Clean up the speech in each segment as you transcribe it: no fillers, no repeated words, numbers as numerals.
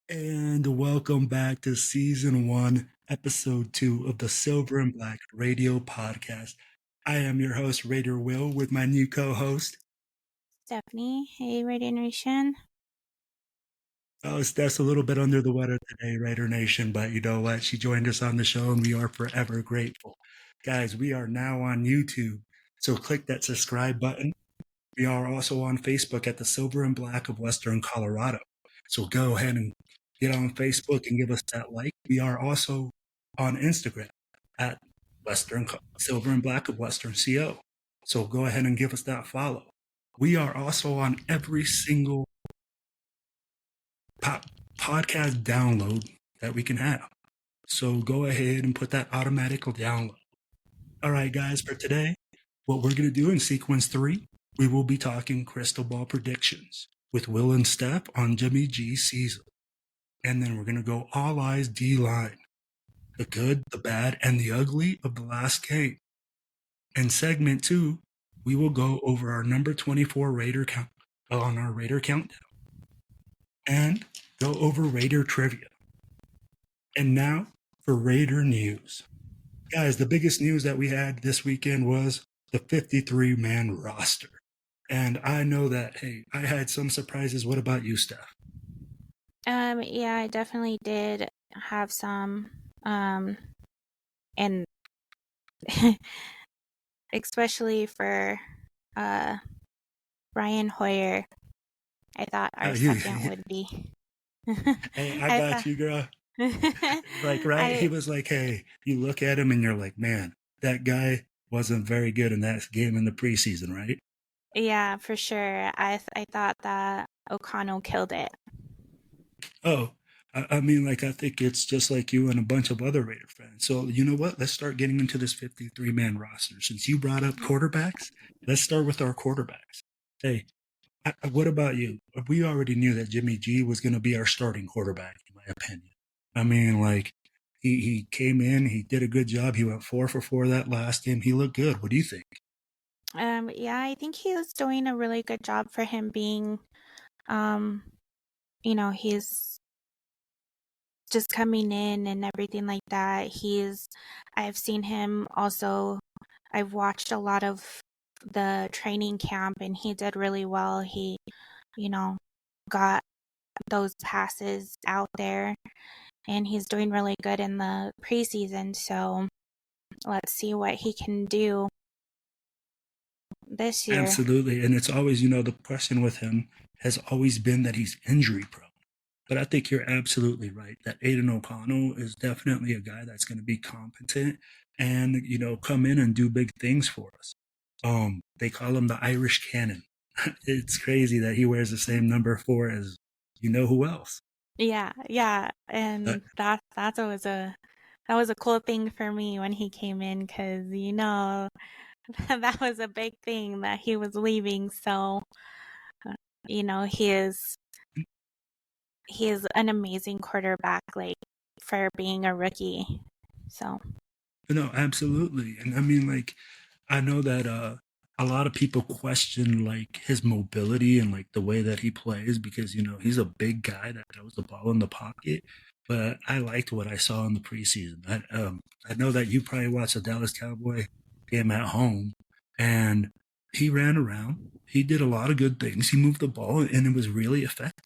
And welcome back to season one, episode two of the Silver and Black Radio Podcast. I am your host, Raider Will, with my new co host. Stephanie, hey Radio Nation. Oh, Steph's a little bit under the weather today, Raider Nation, but you know what? She joined us on the show and we are forever grateful. Guys, we are now on YouTube, so click that subscribe button. We are also on Facebook at the Silver and Black of Western Colorado. So go ahead and get on Facebook and give us that like. We are also on Instagram at Silver and Black of Western CO. So go ahead and give us that follow. We are also on every single podcast download that we can have. So go ahead and put that automatic download. All right, guys, for today, what we're going to do in sequence 3, we will be talking crystal ball predictions with Will and Steph on Jimmy G's season. And then we're going to go all eyes Dline, the good, the bad, and the ugly of the last game. In segment 2, we will go over our number 24 Raider count on our Raider countdown and go over Raider trivia. And now for Raider news. Guys, the biggest news that we had this weekend was the 53-man roster. And I know that, hey, I had some surprises. What about you, Steph? Yeah, I definitely did have some. And especially for Brian Hoyer, I thought our second would be. Hey, I got you, girl. Like, right? He was like, hey, you look at him and you're like, man, that guy wasn't very good in that game in the preseason, right? Yeah, for sure. I thought that O'Connell killed it. Oh, I mean, like, I think it's just like you and a bunch of other Raider fans. So, you know what? Let's start getting into this 53-man roster. Since you brought up quarterbacks, let's start with our quarterbacks. Hey, what about you? We already knew that Jimmy G was going to be our starting quarterback, in my opinion. I mean, like, he came in, he did a good job. He went 4 for 4 that last game. He looked good. What do you think? Yeah, I think he was doing a really good job for him being, he's just coming in and everything like that. I've seen him also, I've watched a lot of the training camp and he did really well. He, got those passes out there and he's doing really good in the preseason. So let's see what he can do this year. Absolutely. And it's always, the question with him has always been that he's injury prone. But I think you're absolutely right that Aiden O'Connell is definitely a guy that's going to be competent and, come in and do big things for us. They call him the Irish Cannon. It's crazy that he wears the same number 4 as who else. Yeah. And that was a cool thing for me when he came in because, that was a big thing that he was leaving. So, he is an amazing quarterback, like for being a rookie. So, no, absolutely. And I mean, like, I know that a lot of people question like his mobility and like the way that he plays because he's a big guy that throws the ball in the pocket. But I liked what I saw in the preseason. I know that you probably watched the Dallas Cowboy game at home, and he ran around. He did a lot of good things. He moved the ball, and it was really effective.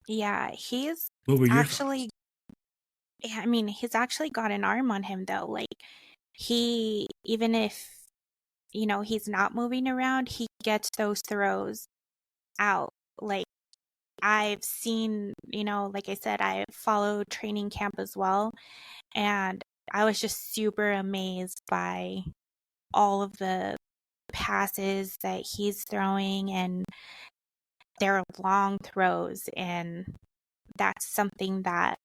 Yeah, he's what were your actually. Thoughts? I mean, he's actually got an arm on him though. Like even if he's not moving around, he gets those throws out. Like I've seen, like I said, I followed training camp as well. And I was just super amazed by all of the passes that he's throwing and they're long throws. And that's something that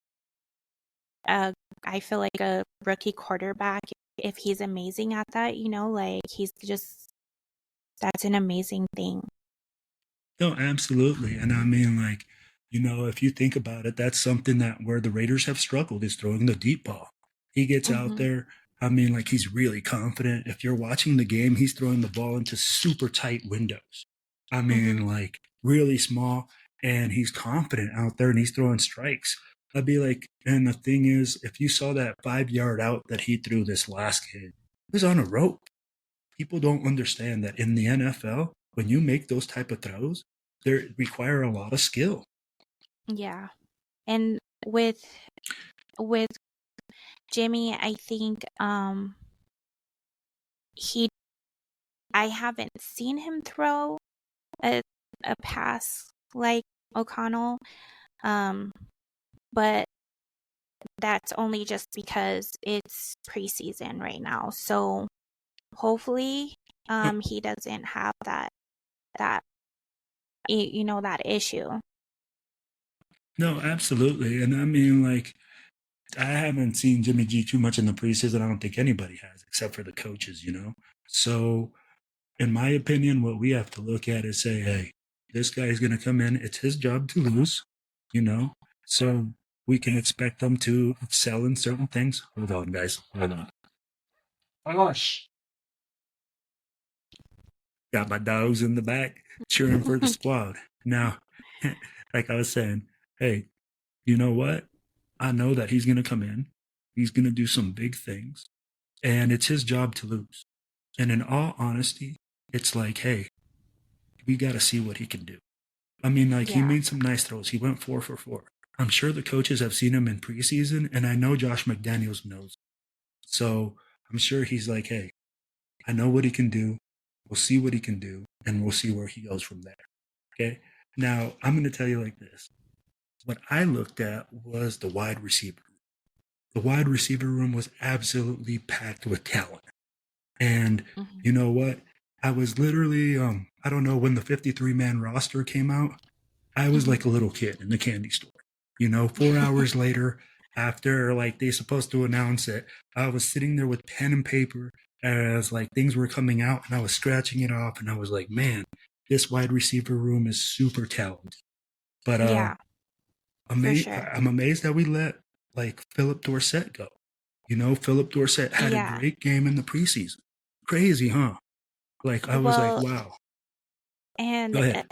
I feel like a rookie quarterback, if he's amazing at that, like that's an amazing thing. No, absolutely. And I mean, like, if you think about it, that's something that where the Raiders have struggled is throwing the deep ball. He gets out there. I mean, like, he's really confident. If you're watching the game, he's throwing the ball into super tight windows. I mean, like, really small. and he's confident out there and he's throwing strikes. I'd be like, and the thing is, if you saw that 5 yard out that he threw this last game, it was on a rope. People don't understand that in the NFL, when you make those type of throws, they require a lot of skill. Yeah. And with Jimmy, I think he I haven't seen him throw a a pass like O'Connell. But that's only just because it's preseason right now. So hopefully he doesn't have that that issue. No, absolutely. And I mean, like, I haven't seen Jimmy G too much in the preseason. I don't think anybody has, except for the coaches. So, in my opinion, what we have to look at is say, hey, this guy's going to come in. It's his job to lose, you know? So, we can expect them to excel in certain things. Hold on, guys. Hold on. Oh, gosh. Got my dogs in the back cheering for the squad. Now, like I was saying, hey, you know what? I know that he's going to come in. He's going to do some big things, and it's his job to lose. And in all honesty, it's like, hey, we got to see what he can do. I mean, like, he Yeah. made some nice throws. He went 4 for 4. I'm sure the coaches have seen him in preseason, and I know Josh McDaniels knows. So I'm sure he's like, hey, I know what he can do. We'll see what he can do, and we'll see where he goes from there. Okay. Now, I'm going to tell you like this. What I looked at was the wide receiver. The wide receiver room was absolutely packed with talent. And Mhm. you know what? I was literally, I don't know, when the 53-man roster came out, I was Mhm. like a little kid in the candy store. 4 hours later, after like they supposed to announce it, I was sitting there with pen and paper as like things were coming out, and I was scratching it off, and I was like, man, this wide receiver room is super talented. But Yeah, for sure. I'm amazed that we let like Philip Dorsett go. Philip Dorsett had a Yeah. great game in the preseason. Crazy, huh? Like I was like, Well, wow. Go and ahead.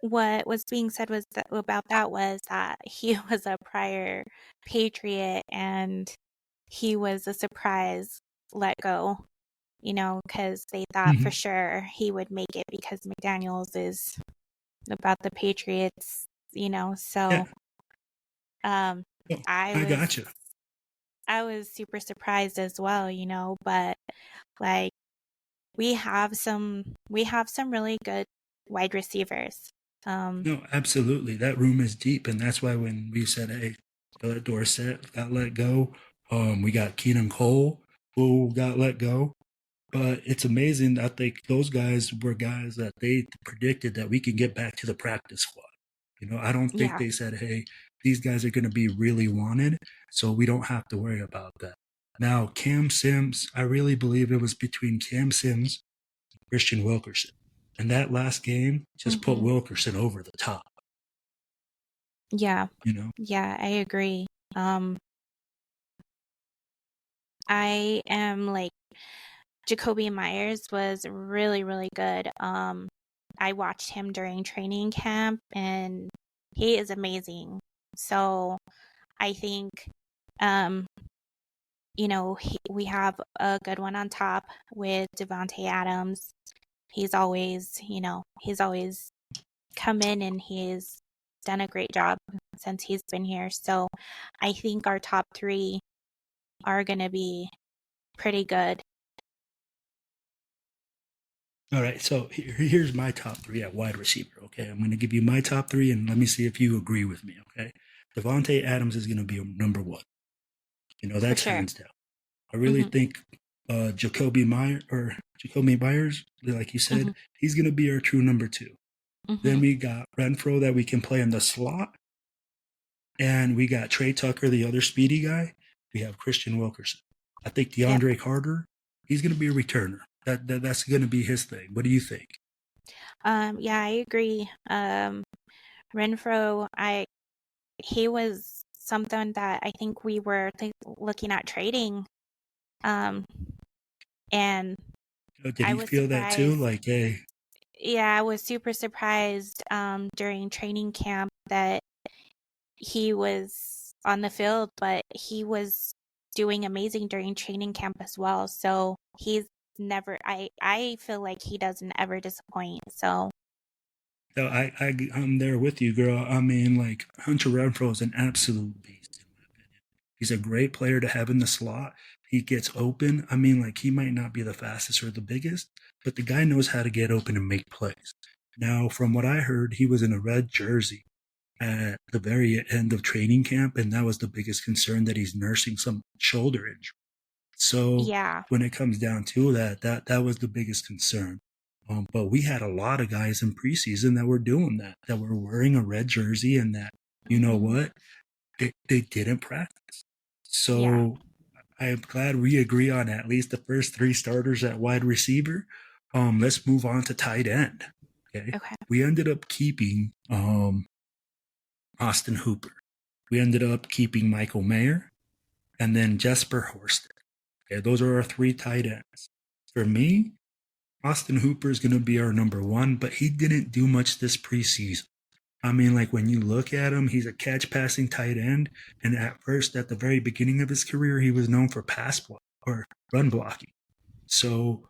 what was being said was that about that was that he was a prior Patriot and he was a surprise let go, because they thought for Mm-hmm. sure he would make it because McDaniels is about the Patriots, Yeah. so um Oh, I I was gotcha. I was super surprised as well, but like we have some really good wide receivers. Um No, absolutely. That room is deep, and that's why when we said, "Hey, Philip Dorsett got let go," we got Keenan Cole who got let go. But it's amazing that those guys were guys that they predicted that we can get back to the practice squad. I don't think yeah. they said, hey, these guys are going to be really wanted, so we don't have to worry about that. Now, Cam Sims, I really believe it was between Cam Sims and Christian Wilkerson. And that last game just put Mhm. Wilkerson over the top, Yeah. you know? Yeah, I agree. Um I am like Jacoby Myers was really, really good. I watched him during training camp and he is amazing. So I think, um, we have a good one on top with Devontae Adams. He's always come in and he's done a great job since he's been here. So I think our top three are going to be pretty good. All right, so here's my top three at wide receiver, okay? I'm going to give you my top three, and let me see if you agree with me, okay? Devontae Adams is going to be number one. For That's sure. hands down. I really Hmm. think Jacoby Myers, like you said, Hmm. he's going to be our true number two. Then Hmm. we got Renfro that we can play in the slot, and we got Trey Tucker, the other speedy guy. We have Christian Wilkerson. I think Yep. DeAndre Carter, he's going to be a returner. That's going to be his thing. What do you think? Yeah, I agree. Renfro, he was something that I think we were looking at trading. Um, and Did I he was feel that too? surprised. Like, hey. Yeah, I was super surprised during training camp that he was on the field, but he was doing amazing during training camp as well. So he's never I feel like he doesn't ever disappoint. So So I'm there with you, girl. I mean, like Hunter Renfro is an absolute beast. He's a great player to have in the slot. He gets open. I mean, like he might not be the fastest or the biggest, but the guy knows how to get open and make plays. Now, from what I heard, he was in a red jersey at the very end of training camp, and that was the biggest concern that he's nursing some shoulder injury. So yeah. when it comes down to that was the biggest concern. But we had a lot of guys in preseason that were doing that were wearing a red jersey, and that you know Hmm. what they didn't practice. Yeah. So I am glad we agree on at least the first three starters at wide receiver. Let's move on to tight end. Okay, Okay. we ended up keeping Austin Hooper. We ended up keeping Michael Mayer and then Jesper Horsted. Okay, those are our three tight ends. For me, Austin Hooper is going to be our number one, but he didn't do much this preseason. I mean, like when you look at him, he's a catch passing tight end. And at first, at the very beginning of his career, he was known for pass block or run blocking. So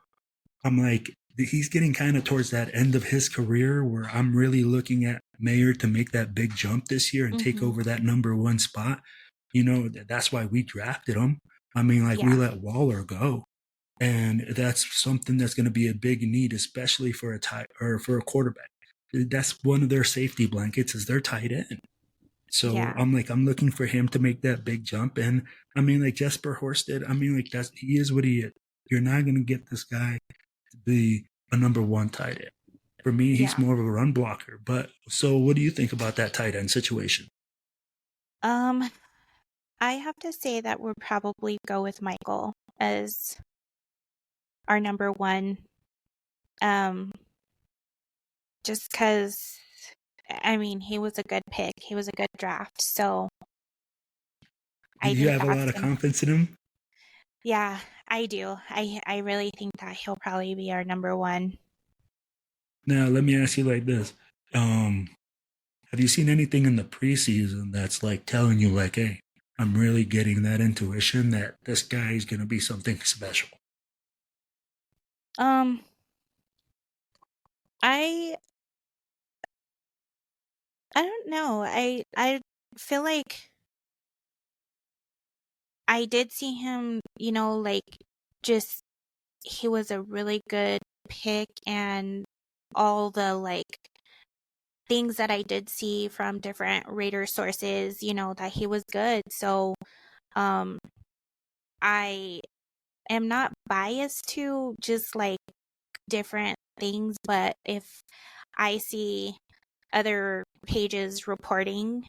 I'm like, he's getting kind of towards that end of his career where I'm really looking at Mayer to make that big jump this year and take Hmm. over that number one spot. You know, that's why we drafted him. I mean, like we Yeah. let Waller go. And that's something that's going to be a big need, especially for a tight or for a quarterback. That's one of their safety blankets is their tight end. So Yeah. I'm looking for him to make that big jump. And I mean, like Jesper Horsted, I mean, like he is what he is. You're not going to get this guy to be a number one tight end. For me, he's Yeah. more of a run blocker. But so what do you think about that tight end situation? Um, I have to say that we'll probably go with Michael as our number one. Um, just because, I mean, he was a good pick. He was a good draft. So I You think have a that's lot of gonna, confidence in him. yeah, I do. I really think that he'll probably be our number one. Now, let me ask you like this. Um, Have you seen anything in the preseason that's like telling you, like, hey, I'm really getting that intuition that this guy is going to be something special? Um, I I don't know. I feel like I did see him, like just he was a really good pick and all the like things that I did see from different Raider sources, that he was good. So, um I am not biased to just like different things, but if I see other pages reporting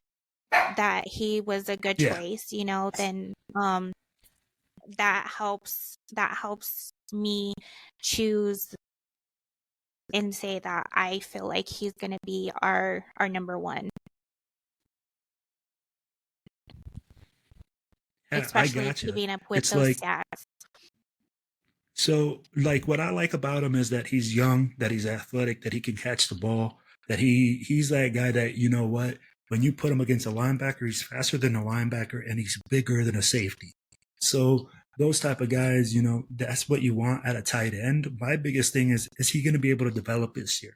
that he was a good Yeah. choice, then that helps me choose and say that I feel like he's going to be our number one, Yeah, I especially gotcha. keeping up with It's those like, stats. so, like, what I like about him is that he's young, that he's athletic, that he can catch the ball, that he's that guy that you know what, when you put him against a linebacker, he's faster than a linebacker and he's bigger than a safety. So those type of guys, you know, that's what you want at a tight end. My biggest thing is he going to be able to develop this year?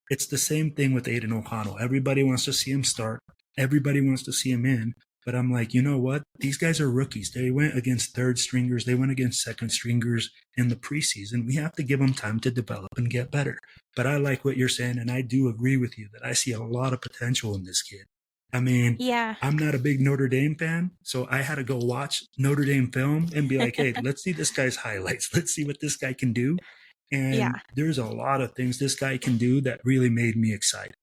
It's the same thing with Aiden O'Connell. Everybody wants to see him start. Everybody wants to see him in. But I'm like, you know what? These guys are rookies. They went against third stringers. They went against second stringers in the preseason. We have to give them time to develop and get better. But I like what you're saying, and I do agree with you that I see a lot of potential in this kid. I mean, Yeah. I'm not a big Notre Dame fan, so I had to go watch Notre Dame film and be like, hey, let's see this guy's highlights. Let's see what this guy can do. Yeah. And there's a lot of things this guy can do that really made me excited.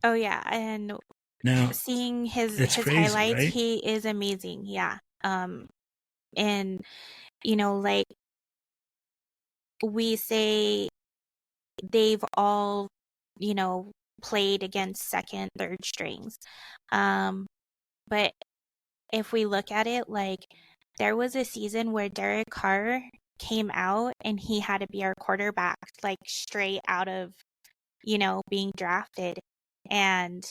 Oh yeah, and Now, seeing his it's his crazy, highlights, right? he is amazing. Yeah. And like we say they've all, you know, played against second, third strings. Um, but if we look at it, like there was a season where Derek Carr came out and he had to be our quarterback, like straight out of being drafted. And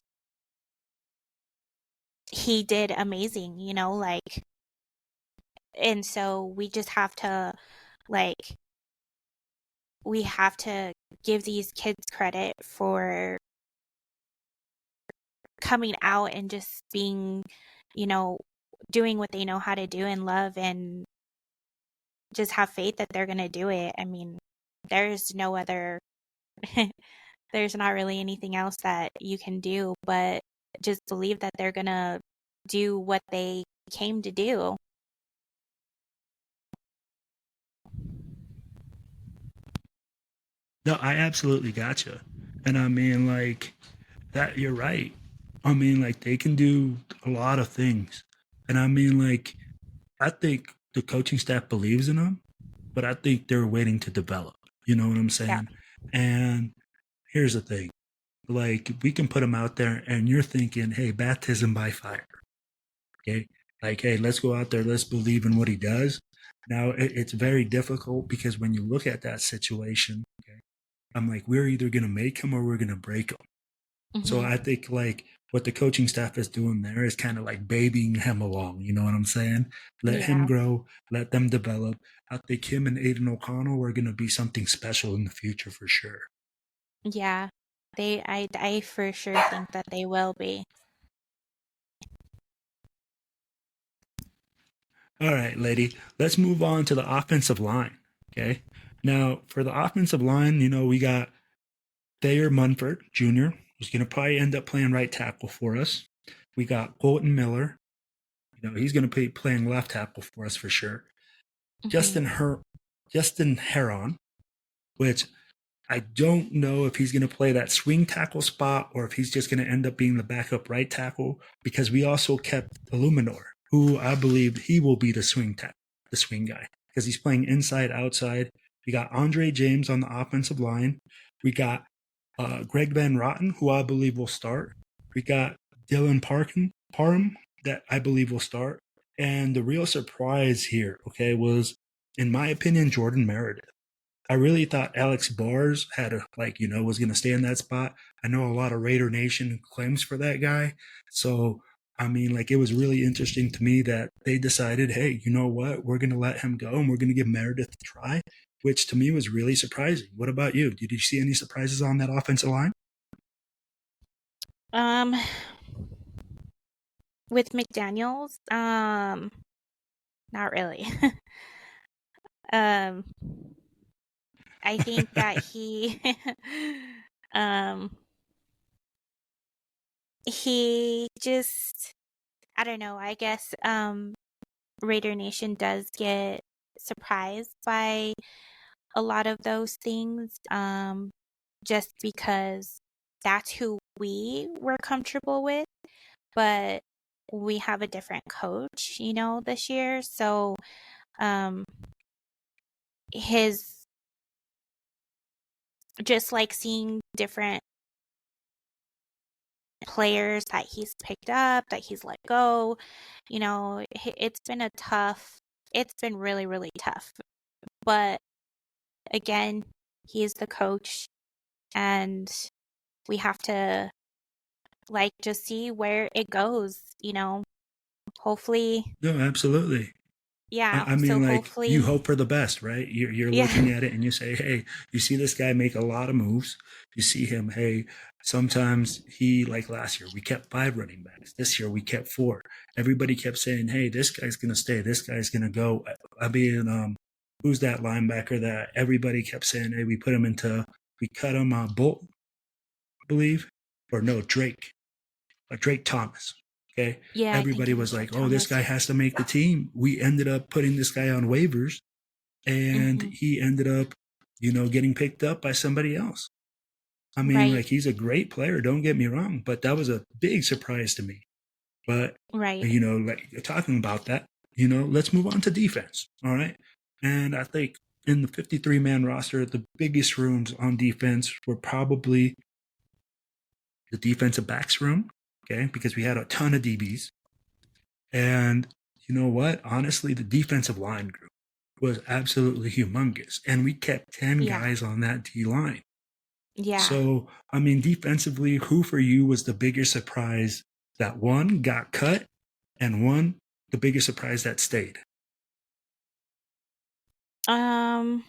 he did amazing, and so we just have to, like, we have to give these kids credit for coming out and just being, you know, doing what they know how to do and love, and just have faith that they're going to do it. I mean, there's no other, there's not really anything else that you can do, but just believe that they're going to do what they came to do. No, I absolutely gotcha. And I mean, like, that, you're right. I mean, like, they can do a lot of things. And I mean, like, I think the coaching staff believes in them, but I think they're waiting to develop. You know what I'm Yeah. saying? And here's the thing, like, we can put them out there, and you're thinking, hey, baptism by fire. Okay. Like, hey, let's go out there, let's believe in what he does. Now, it's very difficult because when you look at that situation, okay, I'm like, we're either going to make him or we're going to break him. So Hmm. I think, like, what the coaching staff is doing there is kind of like babying him along. You know what I'm saying? Let him Yeah. grow, let them develop. I think him and Aiden O'Connell are going to be something special in the future for sure. Yeah. I for sure think that they will be. All right, lady, let's move on to the offensive line. Okay. Now, for the offensive line, we got Thayer Munford Jr., who's going to probably end up playing right tackle for us. We got Colton Miller. He's going to be playing left tackle for us for sure. Hmm. Justin Justin Heron, which I don't know if he's going to play that swing tackle spot or if he's just going to end up being the backup right tackle, because we also kept Illuminor, who I believe he will be the the swing guy, because he's playing inside, outside. We got Andre James on the offensive line. We got Greg Van Rotten, who I believe will start. We got Dylan Parham, that I believe will start. And the real surprise here, okay, was, in my opinion, Jordan Meredith. I really thought Alex Bars was going to stay in that spot. I know a lot of Raider Nation claims for that guy. So, I mean, like, it was really interesting to me that they decided, hey, you know what? We're going to let him go and we're going to give Meredith a try, which to me was really surprising. What about you? Did you see any surprises on that offensive line? Um, with McDaniels, not really. um, I think that um, he just, I don't know. I guess, Raider Nation does get surprised by a lot of those things, just because that's who we were comfortable with, but we have a different coach, this year. So, um, his just like seeing different players that he's picked up, that he's let go, it's been really, really tough. But again, he's the coach, and we have to, like, just see where it goes, hopefully. No, absolutely. Yeah, I so mean, like, you hopefully. hope for the best, right? You're Yeah. looking at it and you say, hey, you see this guy make a lot of moves. You see him, hey, sometimes like last year, we kept 5 running backs. This year, we kept 4. Everybody kept saying, hey, this guy's going to stay. This guy's going to go. I mean, who's that linebacker that everybody kept saying, hey, we cut him, Bolt, I believe, or no, Drake Thomas. Okay. Yeah, I think Everybody it was was Drake like, oh, this Thomas. guy has to make the team. We ended up putting this guy on waivers, and Hmm. he ended up, getting picked up by somebody else. I mean, Right, like, he's a great player, don't get me wrong, but that was a big surprise to me. But, right. like, talking about that, let's move on to defense. All right. And I think in the 53-man roster, the biggest rooms on defense were probably the defensive backs room, okay, because we had a ton of DBs. And you know what? Honestly, the defensive line group was absolutely humongous. And we kept 10 Yeah. guys on that D line. Yeah. So, I mean, defensively, who for you was the bigger surprise that one got cut and one the bigger surprise that stayed? Um,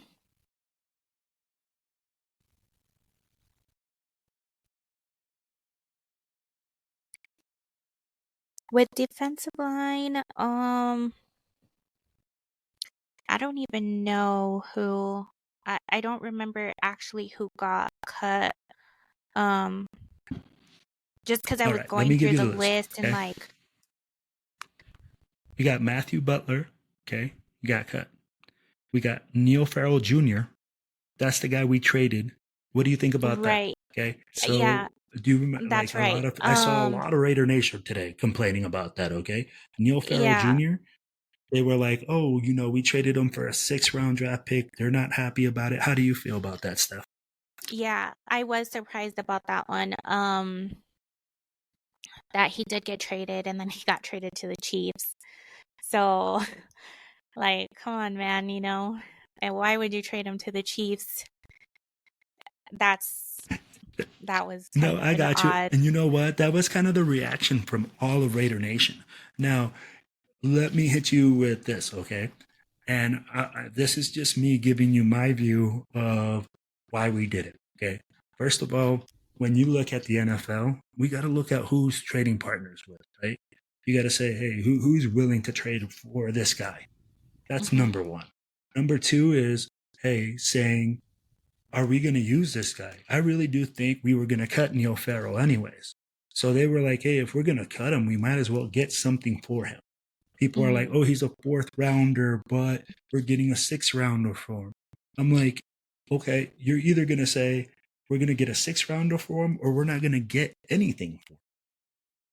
with defensive line, I don't even know who. I don't remember actually who got cut. Um, just because I All was right, let going me give through you the the list. list and Okay. like, We got Matthew Butler. Okay. You got cut. We got Neil Farrell Jr. That's the guy we traded. What do you think about that? right. Okay. Yeah, So, do you remember, that's like a right. lot of, I saw a lot of Raider Nation today complaining about that. Okay. Neil Farrell Yeah, Jr., they were like, oh, we traded him for a 6th round draft pick. They're not happy about it. How do you feel about that stuff? yeah. I was surprised about that one. That he did get traded and then he got traded to the Chiefs. So, like, come on, man, And why would you trade him to the Chiefs? That's that was No, kind of I an got you. odd. And you know what? That was kind of the reaction from all of Raider Nation. Now, let me hit you with this, okay? And this is just me giving you my view of why we did it, okay? First of all, when you look at the NFL, we got to look at who's trading partners with, right? You got to say, hey, who's willing to trade for this guy? That's Mhm. number one. Number two is, hey, saying, are we going to use this guy? I really do think we were going to cut Neil Farrell anyways. So they were like, hey, if we're going to cut him, we might as well get something for him. People are like, Mhm. oh, he's a 4th rounder, but we're getting a 6th rounder for him. I'm like, okay, you're either going to say we're going to get a 6th rounder for him or we're not going to get anything for him.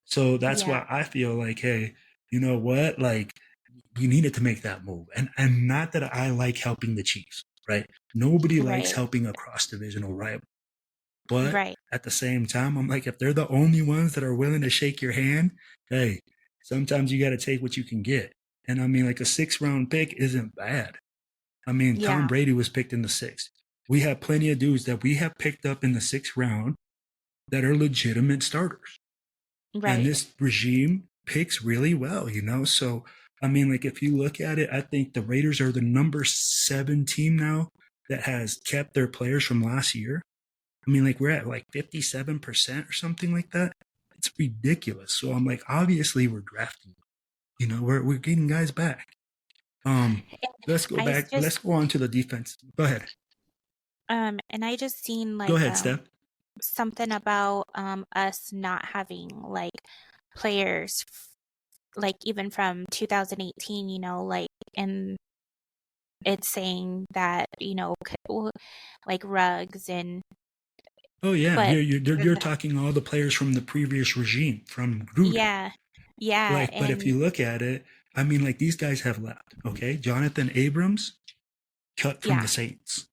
So that's Yeah, why I feel like, hey, you know what? Like, we needed to make that move. And not that I like helping the Chiefs, right? Nobody likes right. helping a cross divisional rival. But Right. at the same time, I'm like, if they're the only ones that are willing to shake your hand, hey, sometimes you got to take what you can get. And I mean, like a 6th round pick isn't bad. I mean, Tom Yeah, Brady was picked in the sixth. We have plenty of dudes that we have picked up in the 6th round that are legitimate starters. And right. this regime picks really well. So, I mean, like if you look at it, I think the Raiders are the number 7 team now that has kept their players from last year. I mean, like we're at like 57% or something like that. It's ridiculous. So I'm like, obviously we're drafting. We're getting guys back. Um, let's go I back. just Let's go on to the defense. Go ahead. and I just seen Go like ahead, Steph. something about us not having like players like even from 2018, like and it's saying that, like rugs and Oh yeah, but you're talking all the players from the previous regime from Gruden. yeah. Yeah, Like, but if and you look at it, I mean, like these guys have left. Okay, Jonathan Abrams cut from yeah. the Saints.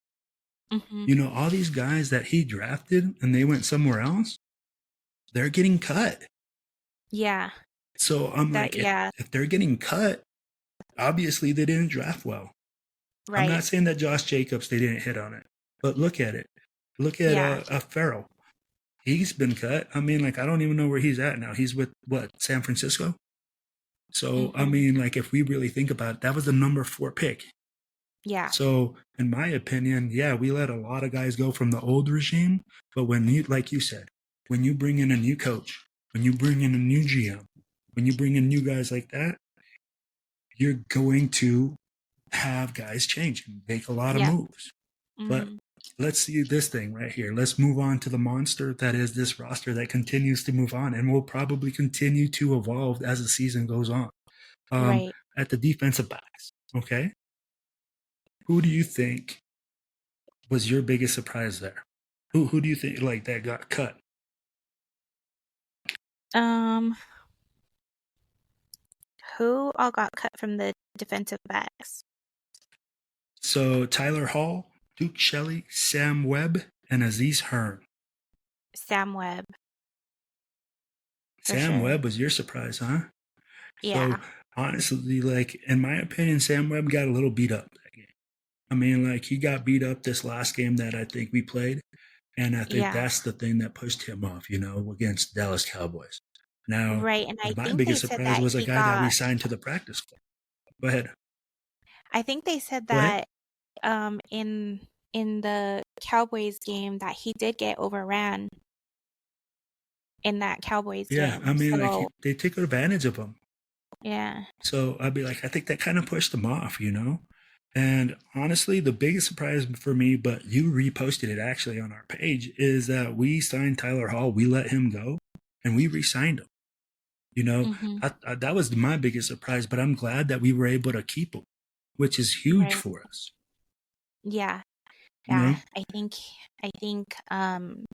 Mhm. All these guys that he drafted and they went somewhere else, they're getting cut. Yeah. So I'm That like, if yeah, if they're getting cut, obviously they didn't draft well. I'm right. not saying that Josh Jacobs they didn't hit on it, but look at it. Look at Yeah. Farrell. He's been cut. I mean, like I don't even know where he's at now. He's with what, San Francisco? So I Mhm. mean, like if we really think about it, that was the number 4 pick. Yeah. So in my opinion, yeah, we let a lot of guys go from the old regime. But when you, like you said, when you bring in a new coach, when you bring in a new GM, when you bring in new guys like that, you're going to have guys change and make a lot of Yep. moves. But Mhm. let's see this thing right here. Let's move on to the monster that is this roster that continues to move on and will probably continue to evolve as the season goes on. Right. At the defensive backs, okay? Who do you think was your biggest surprise there? Who do you think like that got cut? Um, who all got cut from the defensive backs? So Tyler Hall, Duke Shelley, Sam Webb, and Aziz Hearn. Sam Webb, for Sam sure. Webb was your surprise, huh? So Yeah. honestly, like in my opinion, Sam Webb got a little beat up that game. I mean, like he got beat up this last game that I think we played. And I think Yeah. that's the thing that pushed him off, against Dallas Cowboys. Now, Right. And I my think they biggest said surprise that was a he guy that got, re-signed to the practice squad. Go ahead. I think they said Go ahead. that in the Cowboys game that he did get overran in that Cowboys Yeah, I game. mean, like So, they took advantage of him. yeah. So I'd be like, I think that kind of pushed him off. And honestly, the biggest surprise for me, but you reposted it actually on our page, is that we signed Tyler Hall. We let him go, and we re-signed him. You know, Mhm. that was my biggest surprise. But I'm glad that we were able to keep him, which is huge Right. for us. Yeah. You Yeah. know, I think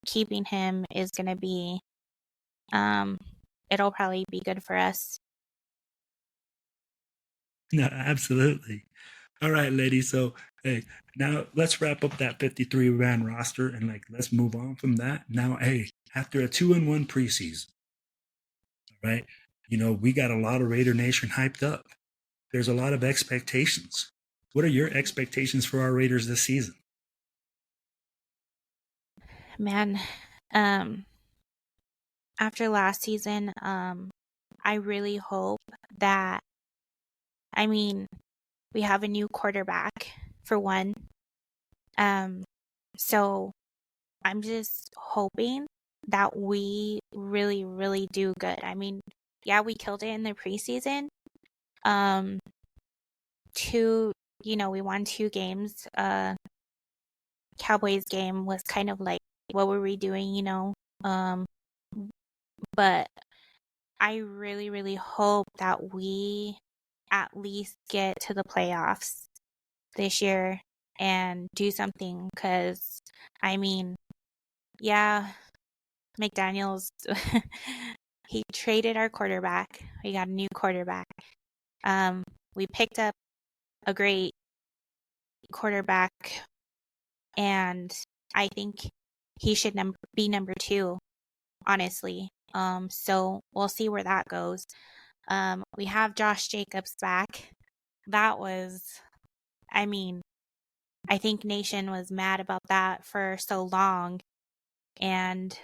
keeping him is going to be um it'll probably be good for us. no, absolutely. All right, ladies. So, hey, now let's wrap up that 53 man roster and let's move on from that. Now, hey, after a 2-1 preseason, right? We got a lot of Raider Nation hyped up. There's a lot of expectations. What are your expectations for our Raiders this season? Man, um after last season, I really hope that I mean, we have a new quarterback for one. Um so I'm just hoping that we really, really do good. I mean, yeah, we killed it in the preseason. Um, two, we won 2 games. Cowboys game was kind of like, what were we doing? Um, but I really, really hope that we at least get to the playoffs this year and do something. Because, I mean, yeah, McDaniels, he traded our quarterback. We got a new quarterback. We picked up a great quarterback, and I think he should be number 2, honestly. So we'll see where that goes. We have Josh Jacobs back. That was, I mean, I think Nation was mad about that for so long, and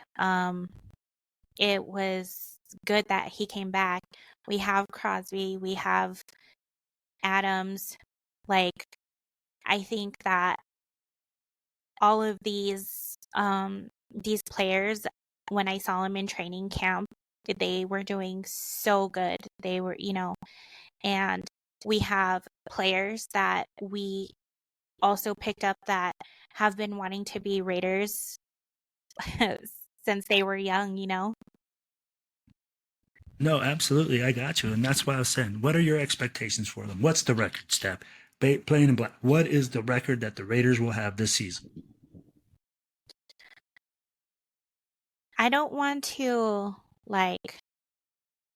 it was good that he came back. We have Crosby, we have Adams. Like, I think that all of these players, when I saw them in training camp, they were doing so good. They were, and we have players that we also picked up that have been wanting to be Raiders since they were young. No, absolutely. I got you. And that's why I was saying, what are your expectations for them? What's the record, Step? Plain and black. What is the record that the Raiders will have this season? I don't want to like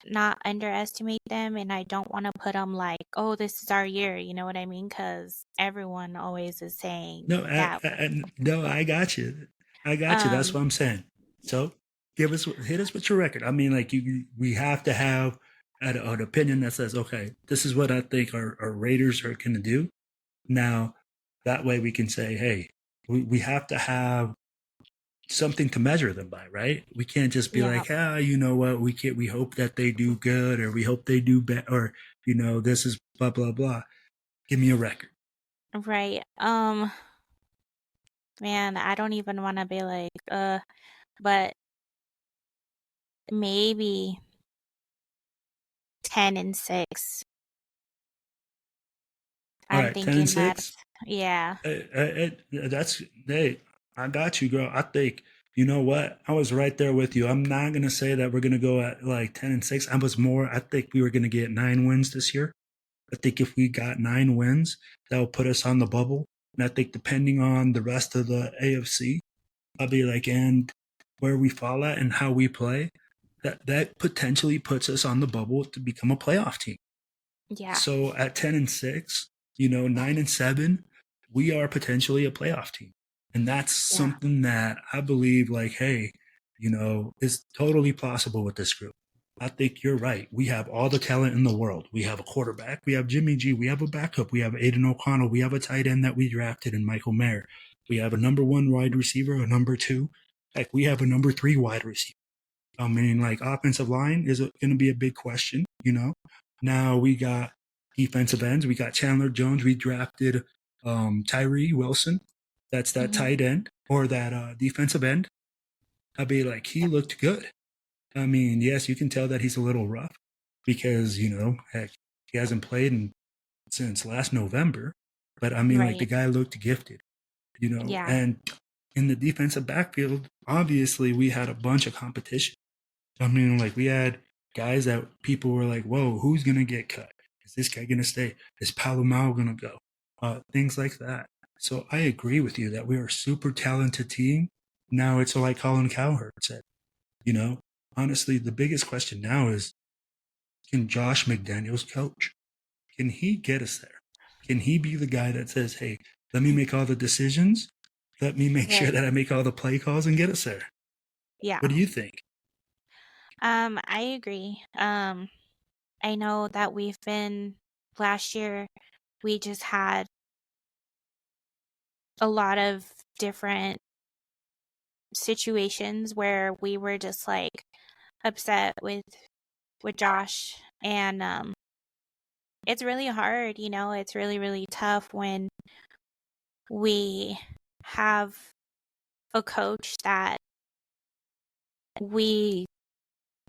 not underestimate them, and I don't want to put them like, oh, this is our year, you know what I mean? Because everyone always is saying No, that. no, I got you. I got you. That's Um, what I'm saying. So, hit us with your record. I mean, we have to have an opinion that says, okay, this is what I think our Raiders are going to do. Now, that way we can say, hey, we have to have something to measure them by, right? We can't just be yeah, like, you know what, we hope that they do good, or we hope they do bad, or this is blah blah blah. Give me a record. right. Man, I don't even want to be like, but maybe 10-6. All I'm right, 10 and thinking that, 6. yeah, That's hey, I got you, girl. I think you know what, I was right there with you. I'm not gonna say that we're gonna go at like 10 and 6. I think we were gonna get 9 wins this year. I think if we got 9 wins, that will put us on the bubble. And I think depending on the rest of the AFC, I'll be like, and where we fall at and how we play, that potentially puts us on the bubble to become a playoff team. yeah, So at 10 and 6, 9 and 7, we are potentially a playoff team. And that's yeah, something that I believe, like, hey, is totally possible with this group. I think you're right. We have all the talent in the world. We have a quarterback. We have Jimmy G. We have a backup. We have Aiden O'Connell. We have a tight end that we drafted in Michael Mayer. We have a number one wide receiver, a number two. Heck, we have a number three wide receiver. I mean, like offensive line is going to be a big question, you know. Now we got defensive ends. We got Chandler Jones. We drafted Tyree Wilson. That's that Mm-hmm. tight end or that defensive end. I'd be like, he Yep. looked good. I mean, yes, you can tell that he's a little rough because, you know, heck, he hasn't played since last November. But I mean, like the Right. guy looked gifted, you know, Yeah. and in the defensive backfield, obviously we had a bunch of competition. I mean, like we had guys that people were like, "Whoa, who's gonna get cut? Is this guy gonna stay? Is Palomao gonna go?" Things like that. So I agree with you that we are a super talented team. Now it's like Colin Cowherd said. You know, honestly, the biggest question now is, can Josh McDaniels coach? Can he get us there? Can he be the guy that says, "Hey, let me make all the decisions. Let me make sure Right. that I make all the play calls and get us there"? What do Yeah. you think? I agree. I know that we've been last year, we just had a lot of different situations where we were just like upset with Josh, and it's really hard, you know, it's really tough when we have a coach that we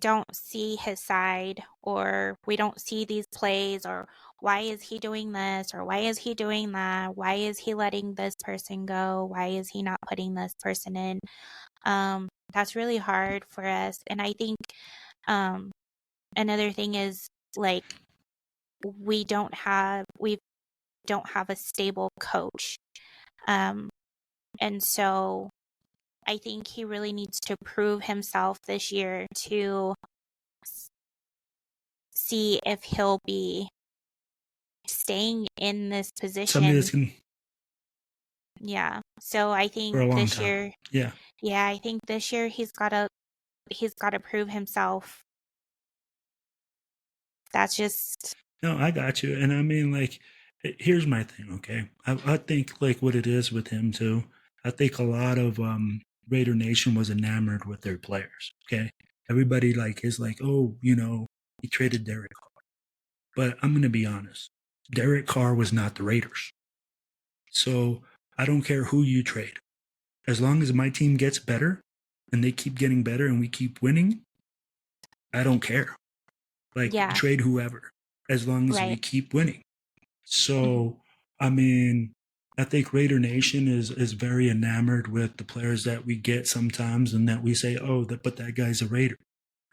don't see his side, or we don't see these plays, or why is he doing this, or why is he doing that, why is he letting this person go, why is he not putting this person in. That's really hard for us. And I think um another thing is, like, we don't have a stable coach. um and so I think he really needs to prove himself this year to see if he'll be staying in this Somebody position. that's going Yeah. So I for think a long this time. year, Yeah. yeah, I think this year he's got to prove himself. That's just No, I got you. And I mean, like, here's my thing, okay? I think, like, what it is with him, too, I think a lot of Raider Nation was enamored with their players, okay? Everybody, like, is like, oh, you know, he traded Derek Carr. But I'm going to be honest. Derek Carr was not the Raiders. So I don't care who you trade. As long as my team gets better and they keep getting better and we keep winning, I don't care. Like, yeah, trade whoever, as long as we right. keep winning. Mhm. So, I mean, I think Raider Nation is very enamored with the players that we get sometimes, and that we say, "Oh, but that guy's a Raider.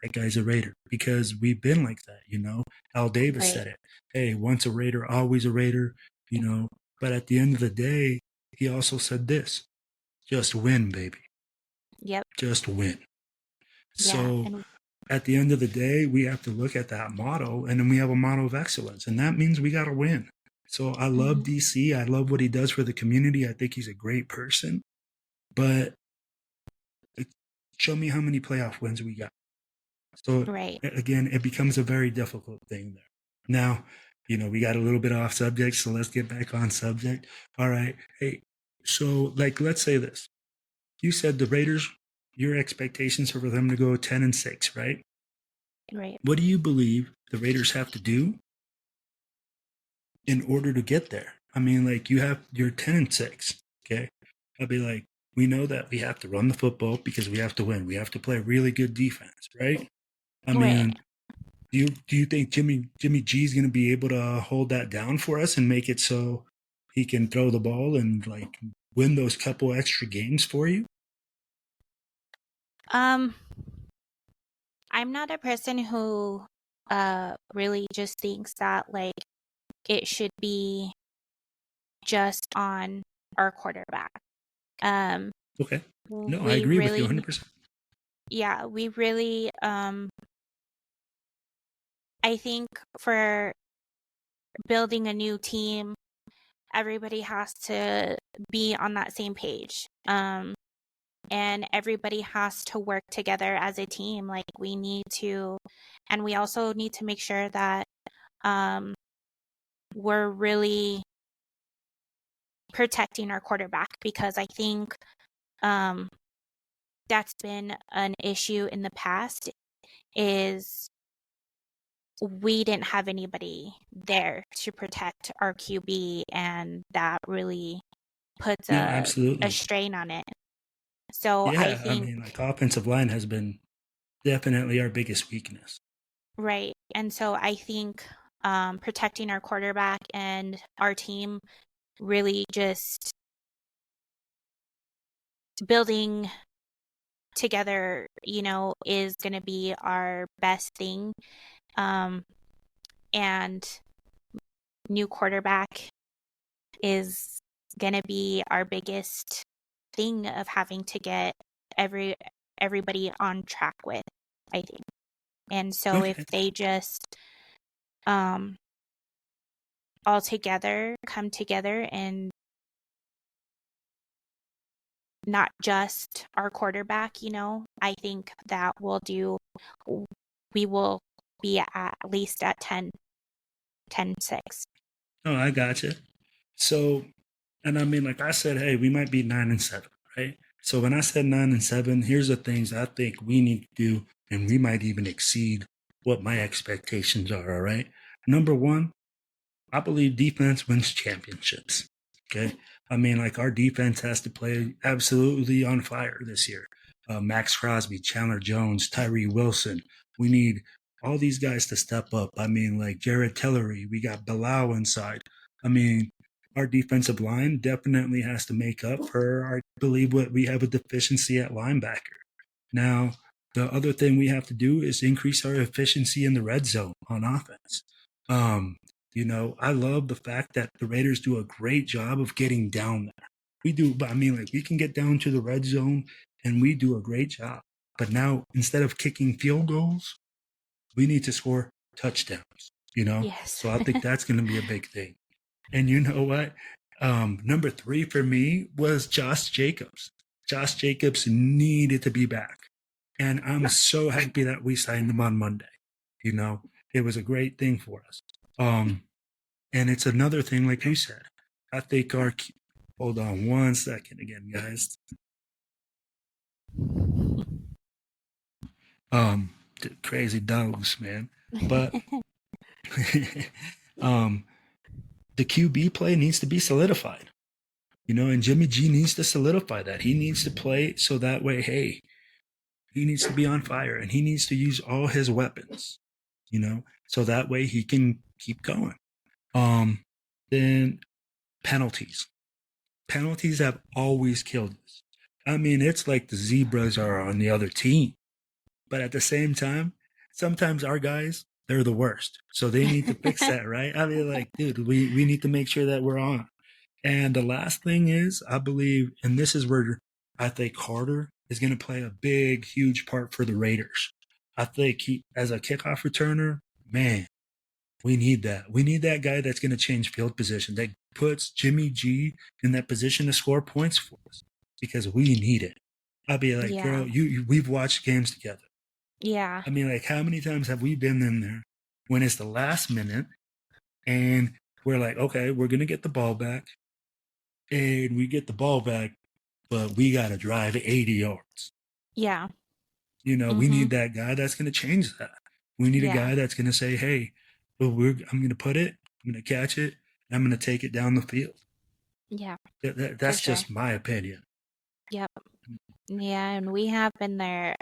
That guy's a Raider," because we've been like that, you know. Al Davis Right. said it. Hey, once a Raider, always a Raider, you know. But at the end of the day, he also said this: just win, baby, Yep. just win. Yeah. So And at the end of the day, we have to look at that motto, and then we have a motto of excellence, and that means we got to win. So I love mhm. DC. I love what he does for the community. I think he's a great person. But show me how many playoff wins we got. So Right. again, it becomes a very difficult thing there. Now, you know, we got a little bit off subject, so let's get back on subject. All right. Hey, so like, let's say this. You said the Raiders, your expectations are for them to go 10-6, right? Right. What do you believe the Raiders have to do in order to get there? I mean, like you're 10-6, okay? I'd be like, we know that we have to run the football because we have to win. We have to play really good defense, right? I Right. mean, do you think Jimmy G's going to be able to hold that down for us and make it so he can throw the ball and like win those couple extra games for you? Um, I'm not a person who really just thinks that, like, it should be just on our quarterback. Um, Okay. No, I we agree with you really, 100%. yeah, we really, I think for building a new team, everybody has to be on that same page. And everybody has to work together as a team. Like, we need to, and we also need to make sure that um, we're really protecting our quarterback, because I think um, that's been an issue in the past, is we didn't have anybody there to protect our QB, and that really puts No, a absolutely. strain on it. So I Yeah, I think, mean, like offensive line has been definitely our biggest weakness. right. And so I think protecting our quarterback and our team, really just building together, is going to be our best thing. Um, and new quarterback is going to be our biggest thing of having to get everybody on track with, I think. And so if Okay. they just um all together come together, and not just our quarterback, I think that we will be at least at 10-6. Oh, I gotcha. So, and I mean, like I said, hey, we might be 9-7, right? So when I said 9-7, here's the things I think we need to do, and we might even exceed what my expectations are. All right. Number one, I believe defense wins championships. Okay. I mean, like our defense has to play absolutely on fire this year. Max Crosby, Chandler Jones, Tyree Wilson. We need all these guys to step up. I mean, like Jared Tillery, we got Bilal inside. I mean, our defensive line definitely has to make up for, I believe, what we have a deficiency at linebacker. Now, the other thing we have to do is increase our efficiency in the red zone on offense. Um, I love the fact that the Raiders do a great job of getting down there. We do, but I mean, like, we can get down to the red zone and we do a great job. But now, instead of kicking field goals, we need to score touchdowns. Yes. So I think that's going to be a big thing. And you know what? Number 3 for me was Josh Jacobs. Josh Jacobs needed to be back. And I'm so happy that we signed him on Monday. You know, it was a great thing for us. And it's another thing, like you said. I think hold on one second again, guys. Crazy dogs, man. But um, the QB play needs to be solidified. And Jimmy G needs to solidify that. He needs to play so that way, hey, he needs to be on fire and he needs to use all his weapons, so that way he can keep going. Then penalties. Penalties have always killed us. I mean, it's like the zebras are on the other team, but at the same time, sometimes our guys, they're the worst. So they need to fix that, right? I mean, like, dude, we need to make sure that we're on. And the last thing is, I believe, and this is where I think Carter is going to play a big, huge part for the Raiders. I think he, as a kickoff returner, man, we need that. We need that guy that's going to change field position, that puts Jimmy G in that position to score points for us because we need it. I'll be like, Yeah. girl, we've watched games together. Yeah. I mean, like, how many times have we been in there when it's the last minute and we're like, okay, we're going to get the ball back, and we get the ball back, but we got to drive 80 yards. Yeah. We Mhm. need that guy that's going to change that. We need a Yeah. guy that's going to say, hey, well, I'm going to put it, I'm going to catch it, and I'm going to take it down the field. Yeah, for That's sure. just my opinion. Yep. Yeah, and we have been there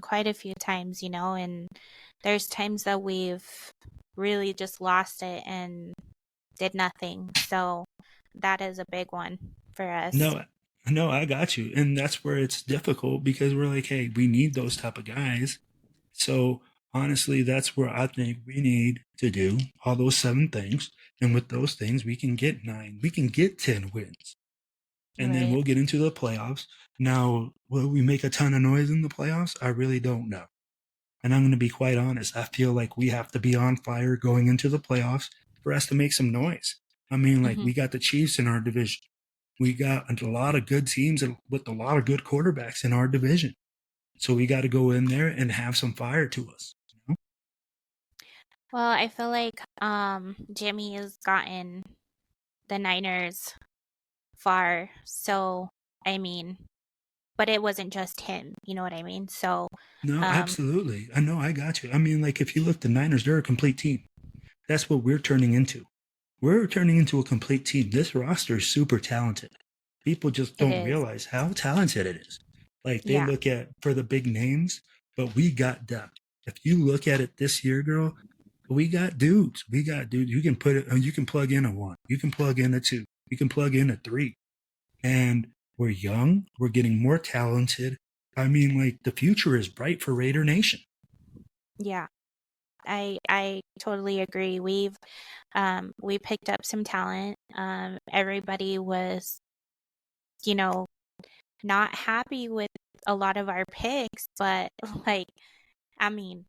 quite a few times, and there's times that we've really just lost it and did nothing. So that is a big one for us. No, no, I got you. And that's where it's difficult because we're like, hey, we need those type of guys. So honestly, that's where I think we need to do all those 7 things. And with those things, we can get 9, we can get 10 wins. And then Right. we'll get into the playoffs. Now, will we make a ton of noise in the playoffs? I really don't know. And I'm going to be quite honest. I feel like we have to be on fire going into the playoffs for us to make some noise. I mean, like, Hmm. we got the Chiefs in our division. We got a lot of good teams with a lot of good quarterbacks in our division. So we got to go in there and have some fire to us. Well, I feel like Jimmy has gotten the Niners far. So, I mean, but it wasn't just him, you know what I mean? So, No, um, absolutely. I know, I got you. I mean, like, if you look, the Niners, they're a complete team. That's what we're turning into. We're turning into a complete team. This roster is super talented. People just it don't is. realize how talented it is. Like, they Yeah. look at for the big names, but we got depth. If you look at it this year, girl, we got dudes. We got dudes. You can put it, you can plug in a one, you can plug in a two, you can plug in a three. And we're young, we're getting more talented. I mean, like, the future is bright for Raider Nation. Yeah. I totally agree. We picked up some talent. Everybody was, you know, not happy with a lot of our picks, but like, I mean,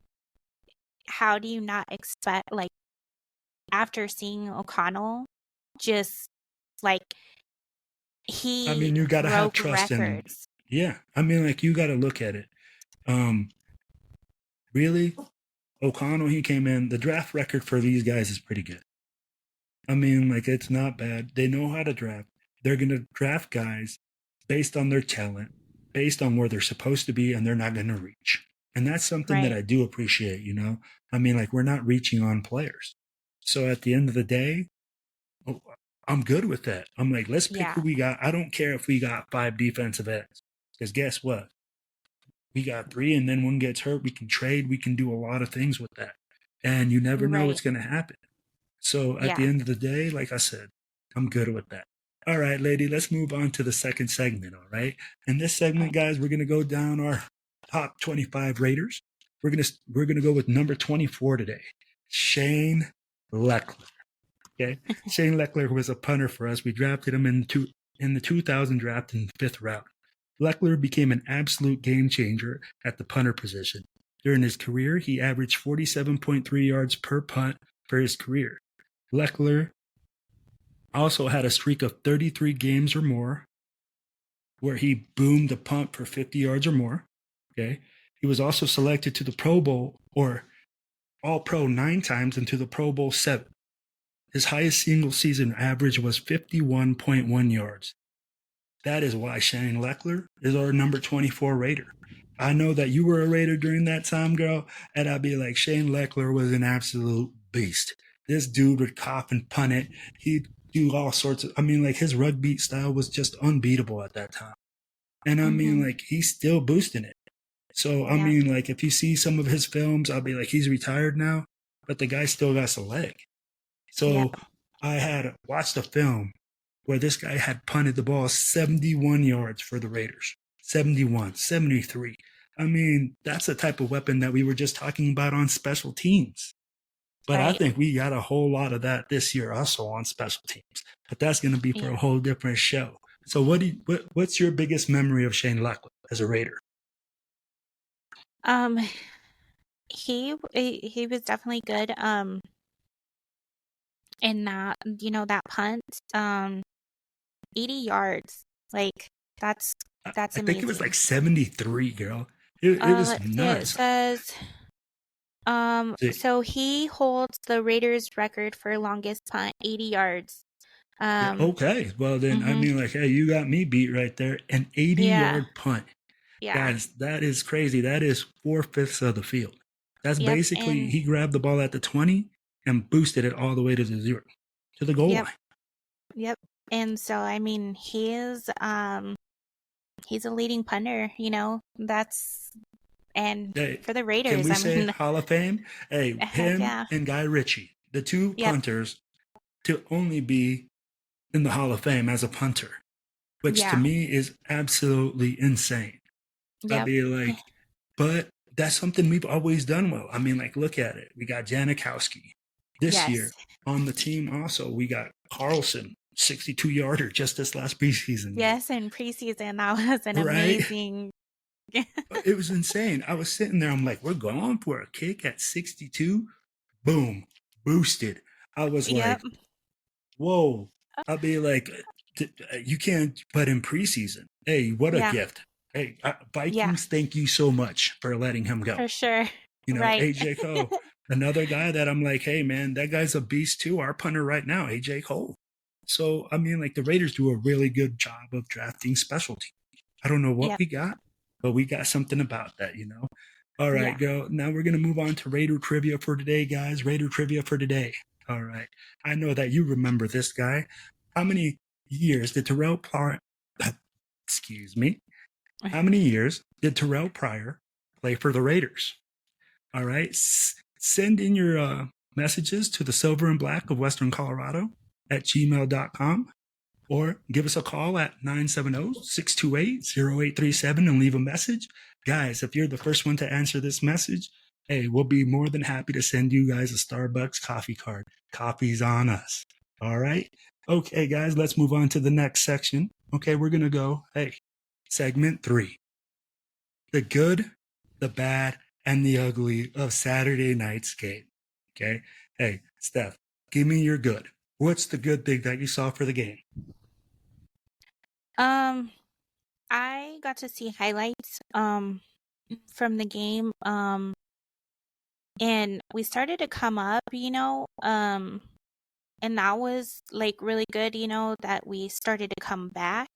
how do you not expect, like, after seeing O'Connell, just like I he mean, you got to have broke trust in him. records. Yeah. I mean, like, you got to look at it. Um, really, O'Connell, he came in. The draft record for these guys is pretty good. I mean, like, it's not bad. They know how to draft. They're going to draft guys based on their talent, based on where they're supposed to be, and they're not going to reach. And that's something that Right. I do appreciate, you know? I mean, like, we're not reaching on players. So at the end of the day, oh, I'm good with that. I'm like, let's pick Yeah. who we got. I don't care if we got 5 defensive ends. Because guess what? We got 3, and then one gets hurt. We can trade. We can do a lot of things with that. And you never know Right. what's going to happen. So at the Yeah. end of the day, like I said, I'm good with that. All right, lady, let's move on to the second segment. All right. In this segment, Okay. guys, we're gonna go down our top 25 Raiders. We're gonna go with number 24 today, Shane Leckler. Okay, Shane Leckler was a punter for us. We drafted him in the 2000 draft in the 5th round. Leckler became an absolute game changer at the punter position. During his career, he averaged 47.3 yards per punt for his career. Leckler also had a streak of 33 games or more where he boomed a punt for 50 yards or more. Okay. He was also selected to the Pro Bowl or All Pro 9 times and to the Pro Bowl 7. His highest single season average was 51.1 yards. That is why Shane Leckler is our number 24 Raider. I know that you were a Raider during that time, girl, and I'd be like, Shane Leckler was an absolute beast. This dude would cop and punt it. He'd do all sorts of, I mean, like, his rugby style was just unbeatable at that time. And I mean, Mhm. like, he's still boosting it. So, I Yep. mean, like, if you see some of his films, I'll be like, he's retired now, but the guy still got a leg. Yep. So I had watched a film where this guy had punted the ball 71 yards for the Raiders. 71, 73. I mean, that's the type of weapon that we were just talking about on special teams. But I Right. think we got a whole lot of that this year also on special teams. But that's going to be for Yeah. a whole different show. So what's your biggest memory of Shane Leckler as a Raider? Um, he was definitely good. In that, that punt, 80 yards. Like, that's that's I think it was amazing. like 73, girl. It was Let's see. It nuts. says, See, so he holds the Raiders record for longest punt, 80 yards. yeah, Um, okay. Well, then, I mhm. mean, like, hey, you got me beat right there. An 80 Yeah. yard punt. Yeah. Guys, that is crazy. That is 4/5 of the field. That's Yep. basically, And he grabbed the ball at the 20 and boosted it all the way to the zero, to the goal yep. line. Yep. And so, I mean, he's a leading punter, and Hey, for the can Raiders, we I say mean, Hall of Fame? Hey, heck him yeah. and Guy Ritchie, the two Yep. punters to only be in the Hall of Fame as a punter, which to Yeah. me is absolutely insane. I'd Yep. be like, but that's something we've always done well. I mean, like, look at it. We got Janikowski. This Yes. year on the team also, we got Carlson, 62-yarder just this last preseason game. Yes, in preseason, that was an Right? amazing. It was insane. I was sitting there, I'm like, we're going for a kick at 62. Boom, boosted. I was Yep. like, whoa. I'll be like, you can't put in preseason. Hey, what a Yeah. gift. Hey, Yeah, Vikings, thank you so much for letting him go. for sure. You know, Right. AJ Cole, another guy that I'm like, hey, man, that guy's a beast too. Our punter right now, AJ Cole. So I mean, like the Raiders do a really good job of drafting special teams. I don't know what Yep. we got, but we got something about that, you know. All right, Yeah. girl. Now we're gonna move on to Raider trivia for today, guys. Raider trivia for today. All right. I know that you remember this guy. How many years did Terrell Pryor? Excuse me. How many years did Terrell Pryor play for the Raiders? All right. Send in your messages to the Silver and Black of Western Colorado at gmail.com or give us a call at 970-628-0837 and leave a message. Guys, if you're the first one to answer this message, hey, we'll be more than happy to send you guys a Starbucks coffee card. Coffee's on us. All right. Okay, guys, let's move on to the next section. Okay, we're going to go, hey, segment 3, the good, the bad, and the ugly of Saturday night's game. Okay. Hey, Steph, give me your good. What's the good thing that you saw for the game? Um, I got to see highlights from the game. And we started to come up, and that was like really good, that we started to come back.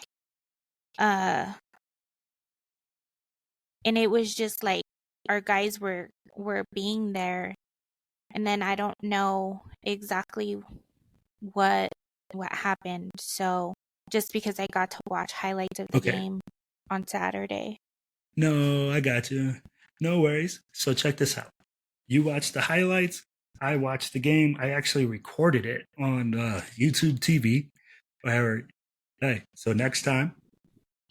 Uh, and it was just like our guys were being there, and then I don't know exactly what happened. So just because I got to watch highlights of the Okay. game on Saturday. No, I got you. No worries. So check this out. You watched the highlights. I watched the game. I actually recorded it on YouTube TV. Where, hey, so next time,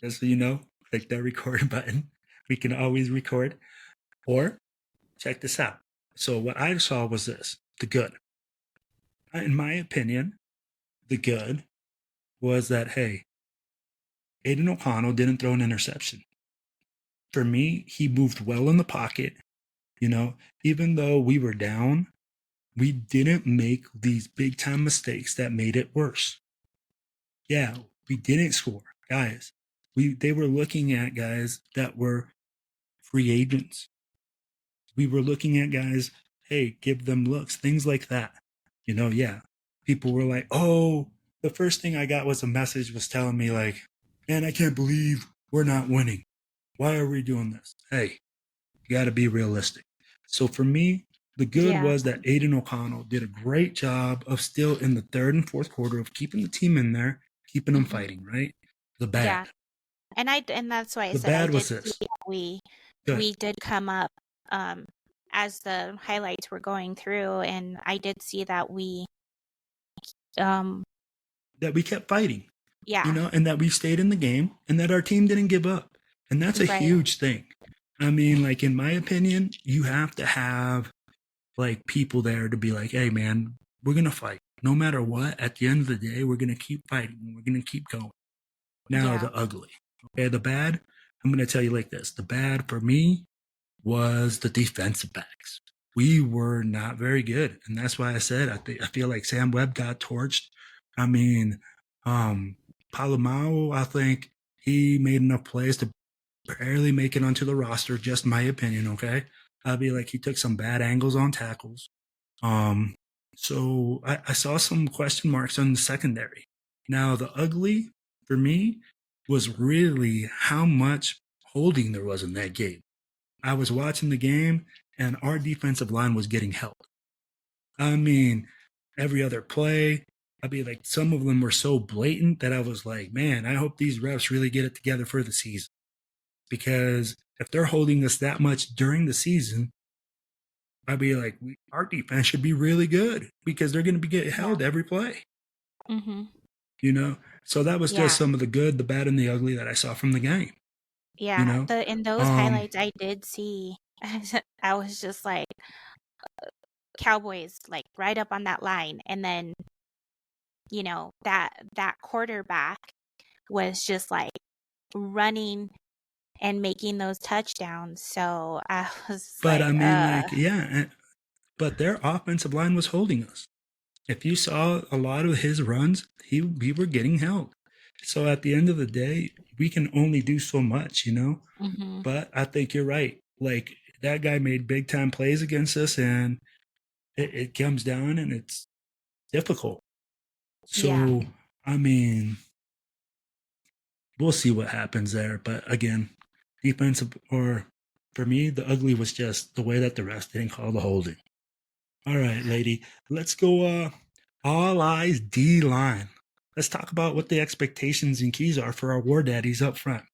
just so you know, click that record button. We can always record. Or check this out. So what I saw was this: the good. In my opinion, the good was that hey, Aiden O'Connell didn't throw an interception. For me, he moved well in the pocket. You know, even though we were down, we didn't make these big time mistakes that made it worse. Yeah, we didn't score, guys. They were looking at guys that were free agents. We were looking at guys, hey, give them looks, things like that. You know, yeah. People were like, oh, the first thing I got was a message was telling me like, man, I can't believe we're not winning. Why are we doing this? Hey, you got to be realistic. So for me, the good Yeah. was that Aiden O'Connell did a great job of still in the third and fourth quarter of keeping the team in there, keeping them Hmm. fighting, right? The Yeah. bad. And that's why I The said I bad did was see this. that Good. we did come up um as the highlights were going through, and I did see that we um That we kept fighting, you yeah, know, and that we stayed in the game and that our team didn't give up. And that's a right. huge thing. I mean, like, in my opinion, you have to have like people there to be like, hey, man, we're going to fight. No matter what, at the end of the day, we're going to keep fighting. We're going to keep going. Now, Yeah. the ugly. Okay, the bad, I'm going to tell you like this. The bad for me was the defensive backs. We were not very good. And that's why I said I feel like Sam Webb got torched. I mean, Palomao, I think he made enough plays to barely make it onto the roster, just my opinion, okay? I'd be like he took some bad angles on tackles. Um, so I saw some question marks on the secondary. Now the ugly for me was really how much holding there was in that game. I was watching the game and our defensive line was getting held. I mean, every other play, I'd be like, some of them were so blatant that I was like, man, I hope these refs really get it together for the season. Because if they're holding us that much during the season, I'd be like, our defense should be really good because they're going to be getting Yeah. held every play, Mhm. you know? So that was just Yeah. some of the good, the bad, and the ugly that I saw from the game, you Yeah. know? The In those Um, highlights I did see, I was just like Cowboys like right up on that line, and then that quarterback was just like running and making those touchdowns. So I was but like, I mean, like, yeah, but their offensive line was holding us. If you saw a lot of his runs, we were getting held. So at the end of the day, we can only do so much, you know? mhm. But I think you're right. Like that guy made big time plays against us and it comes down and it's difficult. Yeah. So I mean, we'll see what happens there. But again, defensive or for me, the ugly was just the way that the refs didn't call the holding. All right, lady, let's go. All eyes D line. Let's talk about what the expectations and keys are for our war daddies up front.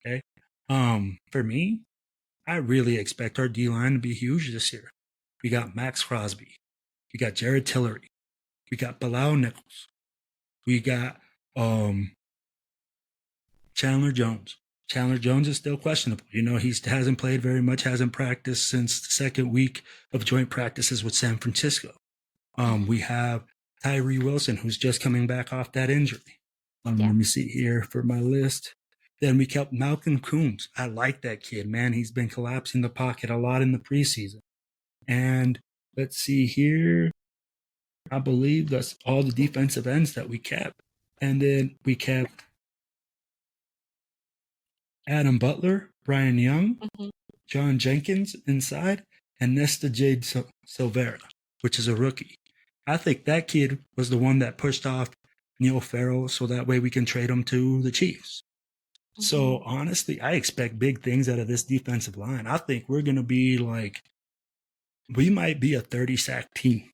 Okay. For me, I really expect our D line to be huge this year. We got Max Crosby. We got Jared Tillery. We got Bilal Nichols. We got um Chandler Jones. Chandler Jones is still questionable. You know, he hasn't played very much, hasn't practiced since the second week of joint practices with San Francisco. We have Tyree Wilson, who's just coming back off that injury. Yeah. Let me see here for my list. Then we kept Malcolm Coombs. I like that kid, man. He's been collapsing the pocket a lot in the preseason. And let's see here. I believe that's all the defensive ends that we kept. And then we kept Adam Butler, Brian Young, Hmm. John Jenkins inside, and Nesta Jade Silvera, which is a rookie. I think that kid was the one that pushed off Neil Farrell so that way we can trade him to the Chiefs. Hmm. So honestly, I expect big things out of this defensive line. I think we're going to be like, we might be a 30 sack team.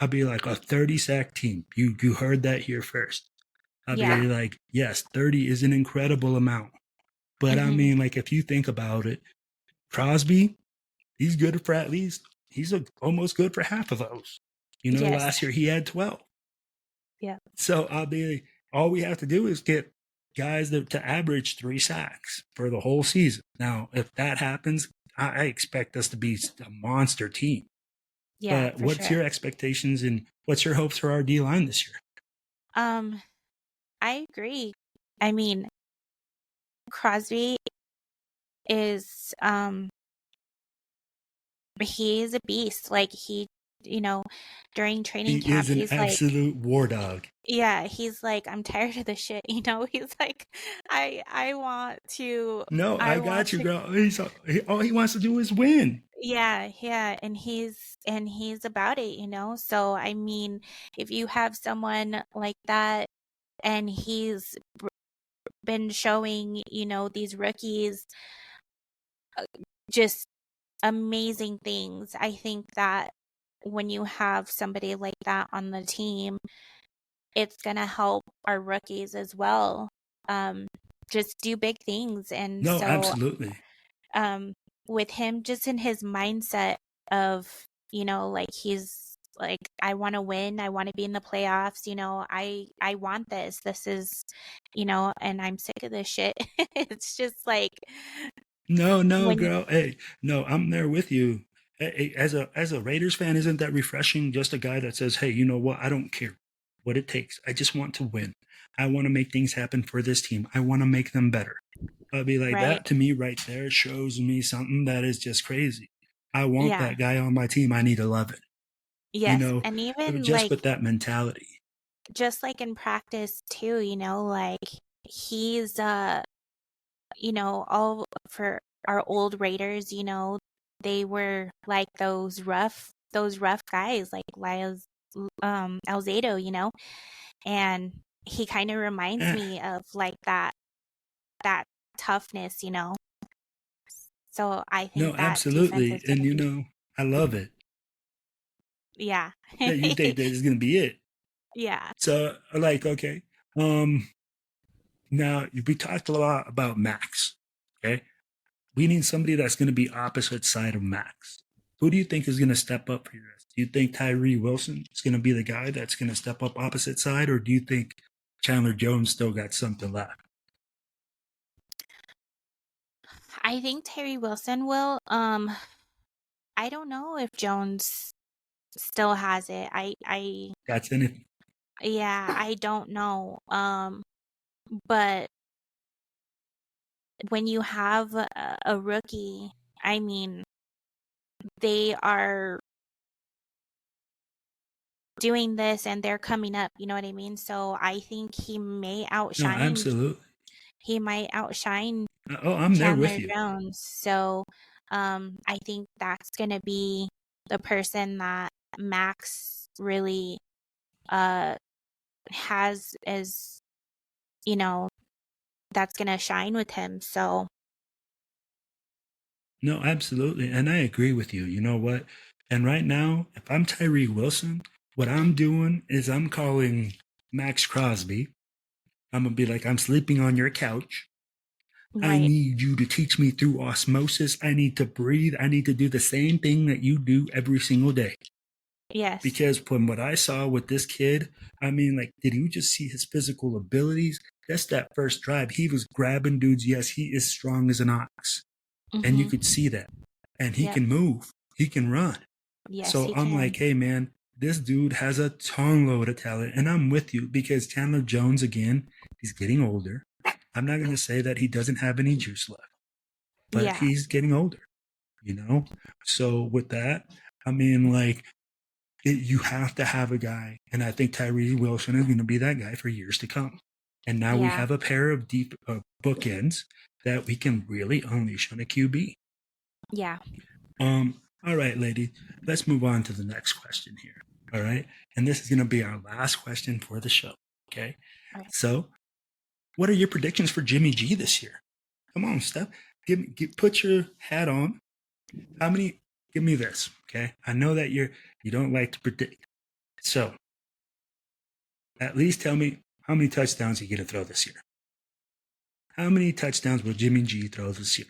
I'll be like a 30 sack team. You heard that here first. I'll be Yeah. like, yes, 30 is an incredible amount. But I Hmm. mean, like, if you think about it, Crosby, he's good for at least, almost good for half of those. You know, Yes. last year he had 12. Yeah. So I'll be, all we have to do is get guys to average 3 sacks for the whole season. Now, if that happens, I expect us to be a monster team. Yeah, But for what's sure. your expectations and what's your hopes for our D line this year? Um, I agree. I mean, Crosby is he's a beast. Like you know, during He training camp, is an he's like, absolute war dog. yeah, he's like, I'm tired of the shit, you know? He's like, I want to No, I I want got you, to girl. All he wants to do is win. yeah, yeah, and he's about it, you know? So I mean, if you have someone like that and he's been showing, you know, these rookies just amazing things. I think that when you have somebody like that on the team, it's going to help our rookies as well. Um, just do big things. And No, so, absolutely. um, with him, just in his mindset of, you know, like he's like, I want to win. I want to be in the playoffs. You know, I want this. This is, you know, and I'm sick of this shit. It's just like No, no, when, girl. Hey, no, I'm there with you. Hey, as a Raiders fan, isn't that refreshing? Just a guy that says, "Hey, you know what? I don't care what it takes. I just want to win. I want to make things happen for this team. I want to make them better." I'll be like right. that to me right there shows me something that is just crazy. I want Yeah. that guy on my team. I need to love it. You Yes. know, And even just like, with that mentality. just like in practice too, you know, like he's you know, all for our old Raiders, you know, they were like those rough guys like Lyles Alzado, you know, and he kind of reminds Eh, me of like that toughness, you know. So I no, think that defense absolutely, is and gonna you be know, I love it. yeah. That you think that is going to be it. Yeah. So, like, okay. Um, Now, we talked a lot about Max. Okay. We need somebody that's going to be opposite side of Max. Who do you think is going to step up for you guys? Do you think Tyree Wilson is going to be the guy that's going to step up opposite side, or do you think Chandler Jones still got something left? I think Terry Wilson will. I don't know if Jones still has it. That's anything. Yeah, I don't know. But when you have a rookie, I mean, they are doing this and they're coming up, you know what I mean? So I think No, absolutely. he might outshine Oh, I'm there with Chandler you. Jones. So I think that's gonna be the person that Max really uh has is, you know, that's gonna shine with him. So No, absolutely. And I agree with you. You know what? And right now, if I'm Tyree Wilson, what I'm doing is I'm calling Max Crosby. I'm going to be like, I'm sleeping on your couch. I right. need you to teach me through osmosis. I need to breathe. I need to do the same thing that you do every single day. Yes. Because from what I saw with this kid, I mean, like, did you just see his physical abilities? That's that first drive. He was grabbing dudes. Yes, he is strong as an ox. And you Mhm. could see that. And he Yep. can move, he can run. Yes, So he I'm can. like, hey, man, this dude has a ton load of talent. And I'm with you because Chandler Jones, again, he's getting older. I'm not going to say that he doesn't have any juice left, but Yeah. he's getting older, you know? So with that, I mean, like, you have to have a guy. And I think Tyree Wilson is going to be that guy for years to come. And now we Yeah. have a pair of deep bookends that we can really unleash on a QB. Yeah. All right, lady, let's move on to the next question here. All right. And this is going to be our last question for the show. Okay. Okay. So, what are your predictions for Jimmy G this year? Come on, Steph. Put your hat on. How many? Give me this. Okay. I know that you don't like to predict. So, at least tell me how many touchdowns you going to throw this year. How many touchdowns will Jimmy G throw this year?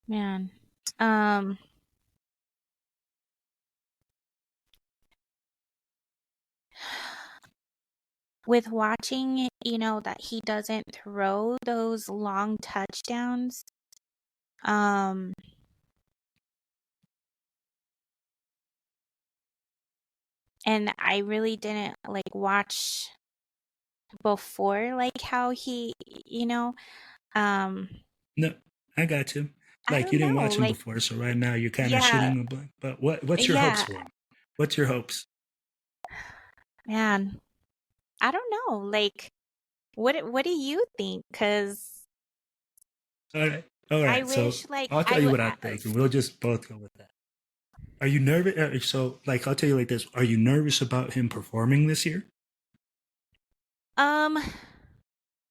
Man. Um with watching, that he doesn't throw those long touchdowns, um and I really didn't like watch before, like how he, um No, I got you. I Like you don't didn't know, watch him like, before, so right now you're kind of yeah, shooting the blank. But what's your hopes yeah, for him? What's your hopes? man, I don't know, like, what do you think? Because All right. All I right. So wish, like, I'll tell you what I think, and we'll just both go with that. Are you nervous? So, like, I'll tell you like this: are you nervous about him performing this year? um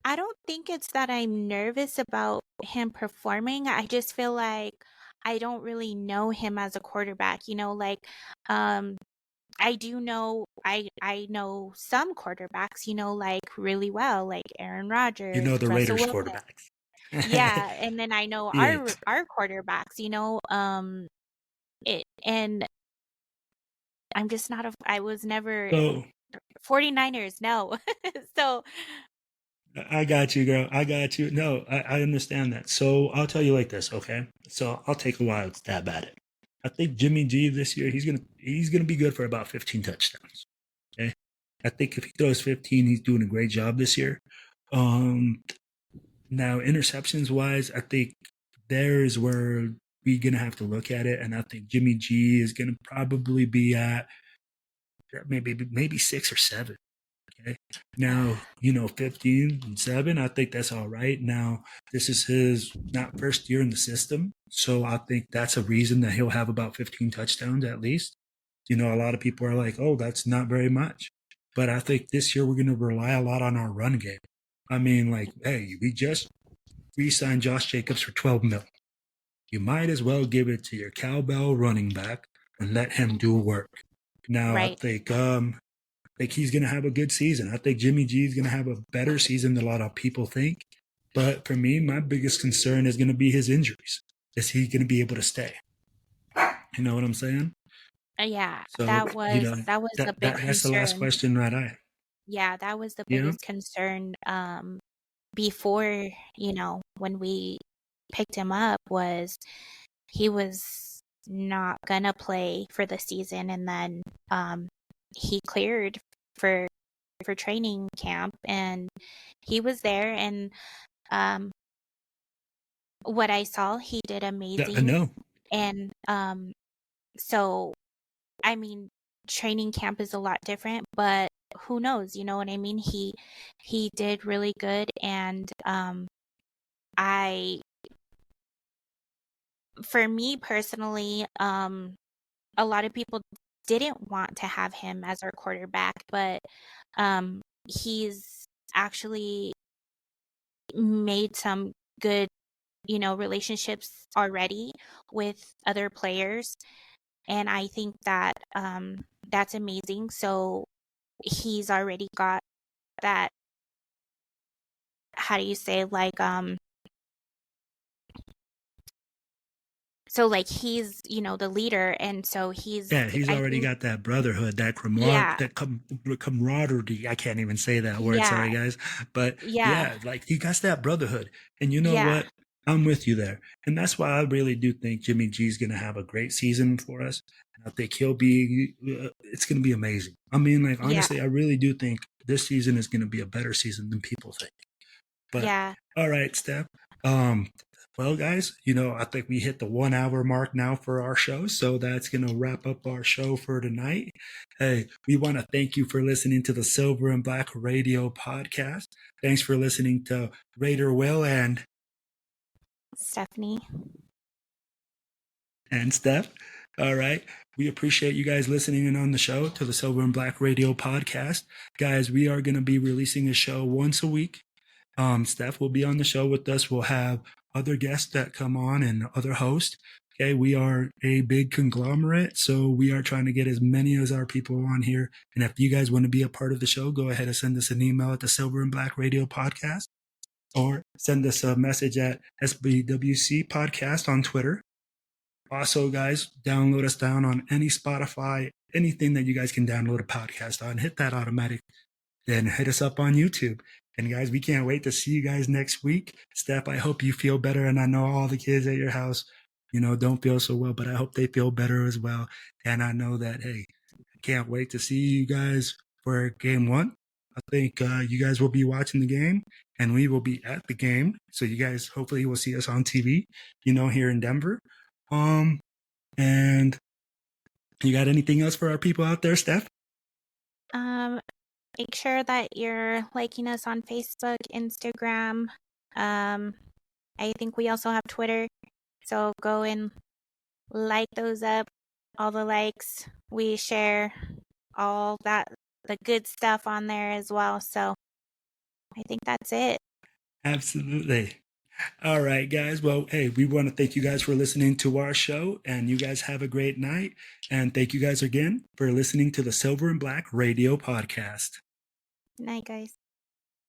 I don't think it's that I'm nervous about him performing. I just feel like I don't really know him as a quarterback, like, um I do know I know some quarterbacks, like, really well, like Aaron You Rodgers, know the Russell Raiders Wilson. quarterbacks. Yeah, and then I know Yeah. our quarterbacks, and I'm just not a I was never So 49ers, no. So, I got you, girl. I got you. No, I understand that. So I'll tell you like this, okay? So I'll take a wild stab at it. I think Jimmy G this year he's gonna be good for about 15 touchdowns. Okay. I think if he throws 15, he's doing a great job this year. Um, Now, interceptions wise, I think there is where we're gonna have to look at it, and I think Jimmy G is gonna probably be at maybe 6 or 7. Okay. Now, 15 and 7, I think that's all right. Now, this is his not first year in the system, so I think that's a reason that he'll have about 15 touchdowns at least. A lot of people are like, "Oh, that's not very much," but I think this year we're gonna rely a lot on our run game. I mean, like, hey, we just re-signed Josh Jacobs for 12 mil. You might as well give it to your cowbell running back and let him do work. Now, I right. think he's going to have a good season. I think Jimmy G is going to have a better season than a lot of people think. But for me, my biggest concern is going to be his injuries. Is he going to be able to stay? You know what I'm saying? Yeah, So, that was a big that's the last concern. question, right? Yeah, that was the Yeah. biggest concern, before, when we picked him up, was he was not gonna play for the season, and then he cleared for training camp, and he was there, and um what I saw, he did Yeah, I amazing. know. And so, I mean, training camp is a lot different, but who knows, you know what I mean? He did really good, and I for me personally, a lot of people didn't want to have him as our quarterback, but he's actually made some good, relationships already with other players. And I think that that's amazing. So he's already got that, how do you say, like, so like he's, the leader, and so Yeah, he's I already think, got that brotherhood, that yeah, camaraderie. I can't even say that word, yeah, sorry guys. But yeah, yeah, like he got that brotherhood. And you know yeah, what? I'm with you there. And that's why I really do think Jimmy G's going to have a great season for us. And I think it's going to be amazing. I mean, like, yeah, honestly, I really do think this season is going to be a better season than people think. But yeah. all right, Steph. Um, well, guys, I think we hit the 1 hour mark now for our show. So that's going to wrap up our show for tonight. Hey, we want to thank you for listening to the Silver and Black Radio podcast. Thanks for listening to Raider Will Stephanie. and Steph. All right. We appreciate you guys listening in on the show to the Silver and Black Radio podcast. Guys, we are going to be releasing a show once a week. Steph will be on the show with us. We'll have other guests that come on and other hosts. Okay, we are a big conglomerate, so we are trying to get as many as our people on here. And if you guys want to be a part of the show, go ahead and send us an email at the Silver and Black Radio Podcast, or send us a message at SBWC Podcast on Twitter. Also, guys, download us down on any Spotify, anything that you guys can download a podcast on. Hit that automatic, then hit us up on YouTube. And guys, we can't wait to see you guys next week. Steph, I hope you feel better. And I know all the kids at your house, don't feel so well, but I hope they feel better as well. And I know that, hey, I can't wait to see you guys for game one. I think you guys will be watching the game and we will be at the game. So you guys hopefully will see us on TV, here in Denver. And you got anything else for our people out there, Steph? Um, Make sure that you're liking us on Facebook, Instagram. I think we also have Twitter. So go and like those up, all the likes. We share all that, the good stuff on there as well. So I think that's it. Absolutely. All right, guys. Well, hey, we want to thank you guys for listening to our show, and you guys have a great night. And thank you guys again for listening to the Silver and Black Radio Podcast. Night, guys.